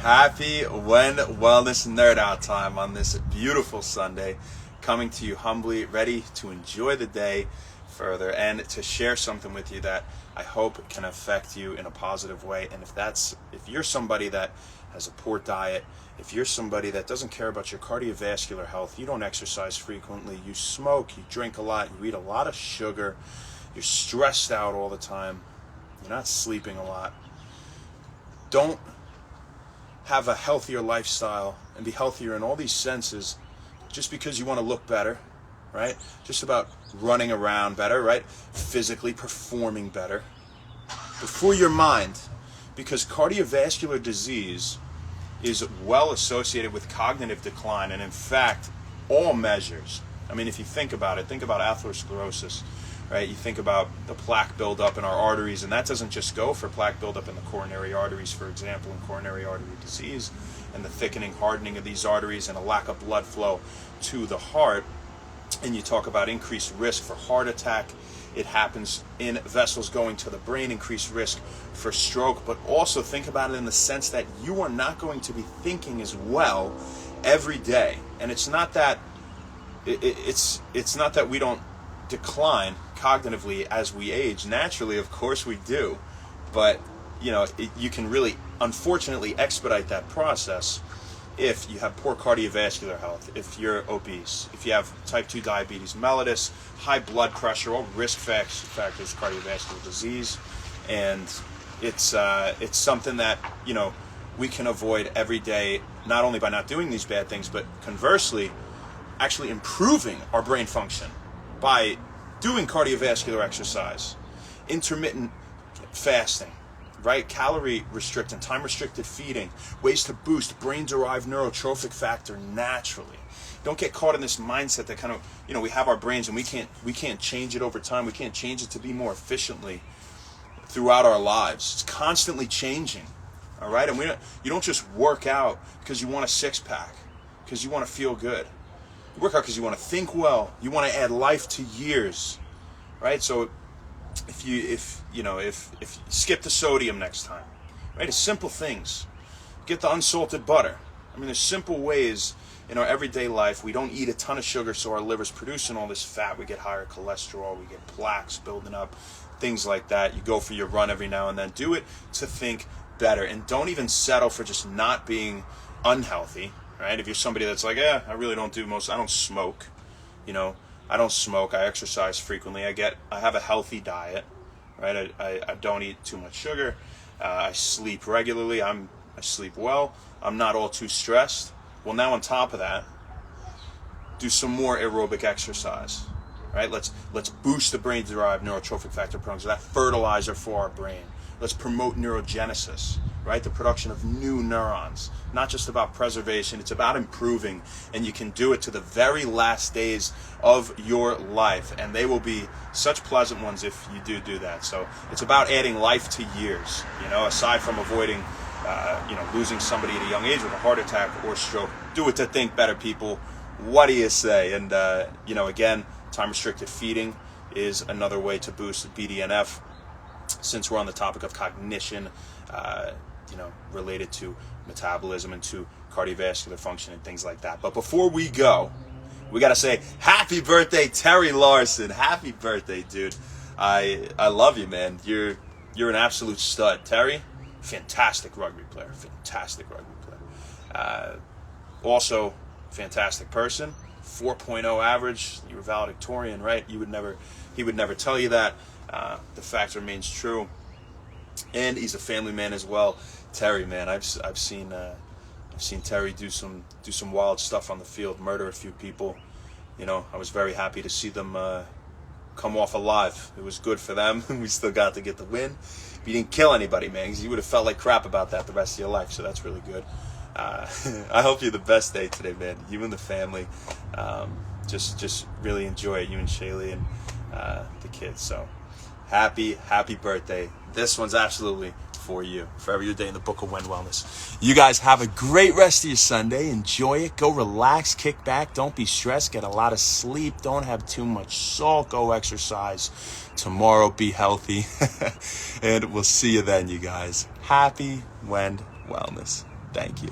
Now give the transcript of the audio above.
Happy When Wellness Nerd Out time on this beautiful Sunday, coming to you humbly, ready to enjoy the day further and to share something with you that I hope can affect you in a positive way. And if you're somebody that has a poor diet, if you're somebody that doesn't care about your cardiovascular health, you don't exercise frequently, you smoke, you drink a lot, you eat a lot of sugar, you're stressed out all the time, you're not sleeping a lot, don't have a healthier lifestyle and be healthier in all these senses just because you want to look better, right? Just about running around better, right? Physically performing better. But for your mind, because cardiovascular disease is well associated with cognitive decline, and in fact, all measures. I mean, if you think about it, think about atherosclerosis, right? You think about the plaque buildup in our arteries, and that doesn't just go for plaque buildup in the coronary arteries, for example, in coronary artery disease, and the thickening, hardening of these arteries and a lack of blood flow to the heart. And you talk about increased risk for heart attack. It happens in vessels going to the brain, increased risk for stroke, but also think about it in the sense that you are not going to be thinking as well every day. And it's not that it's not that we don't decline cognitively as we age. Naturally, of course we do, but you can really unfortunately expedite that process if you have poor cardiovascular health, if you're obese, if you have type 2 diabetes mellitus, high blood pressure, all risk factors, cardiovascular disease. And it's something that we can avoid every day, not only by not doing these bad things, but conversely actually improving our brain function by doing cardiovascular exercise, intermittent fasting, right? Calorie restricting, time restricted feeding, ways to boost brain-derived neurotrophic factor naturally. Don't get caught in this mindset that kind of, we have our brains and we can't change it over time. We can't change it to be more efficiently throughout our lives. It's constantly changing, all right? And you don't just work out because you want a six-pack, because you want to feel good. You work out because you want to think well. You want to add life to years, right? So if you skip the sodium next time, right? It's simple things. Get the unsalted butter. I mean, there's simple ways in our everyday life. We don't eat a ton of sugar, so our liver's producing all this fat. We get higher cholesterol. We get plaques building up, things like that. You go for your run every now and then. Do it to think better, and don't even settle for just not being unhealthy, right? If you're somebody that's like, I really don't do I don't smoke, I don't smoke, I exercise frequently, I have a healthy diet, right? I don't eat too much sugar, I sleep regularly, I sleep well, I'm not all too stressed. Well, now on top of that, do some more aerobic exercise, right? Let's boost the brain-derived neurotrophic factor programs, that fertilizer for our brain. Let's promote neurogenesis, right? The production of new neurons. Not just about preservation, it's about improving, and you can do it to the very last days of your life, and they will be such pleasant ones if you do that. So it's about adding life to years, aside from avoiding losing somebody at a young age with a heart attack or stroke. Do it to think better, people. What do you say? And again, time restricted feeding is another way to boost BDNF, since we're on the topic of cognition, related to metabolism and to cardiovascular function and things like that. But before we go, we got to say happy birthday, Terry Larson. Happy birthday, dude. I love you, man. You're an absolute stud. Terry, fantastic rugby player. Also, fantastic person. 4.0 average. You were valedictorian, right? He would never tell you that. The fact remains true. And he's a family man as well. Terry, man, I've seen Terry do some wild stuff on the field, murder a few people. I was very happy to see them come off alive. It was good for them. We still got to get the win. He didn't kill anybody, man, because you would have felt like crap about that the rest of your life. So that's really good. I hope you have the best day today, man. You and the family. Just really enjoy it, you and Shaylee and the kids. So happy birthday. This one's absolutely for you. Forever your day in the book of When Wellness. You guys have a great rest of your Sunday. Enjoy it. Go relax, kick back. Don't be stressed. Get a lot of sleep. Don't have too much salt. Go exercise. Tomorrow, be healthy. And we'll see you then, you guys. Happy When Wellness. Thank you.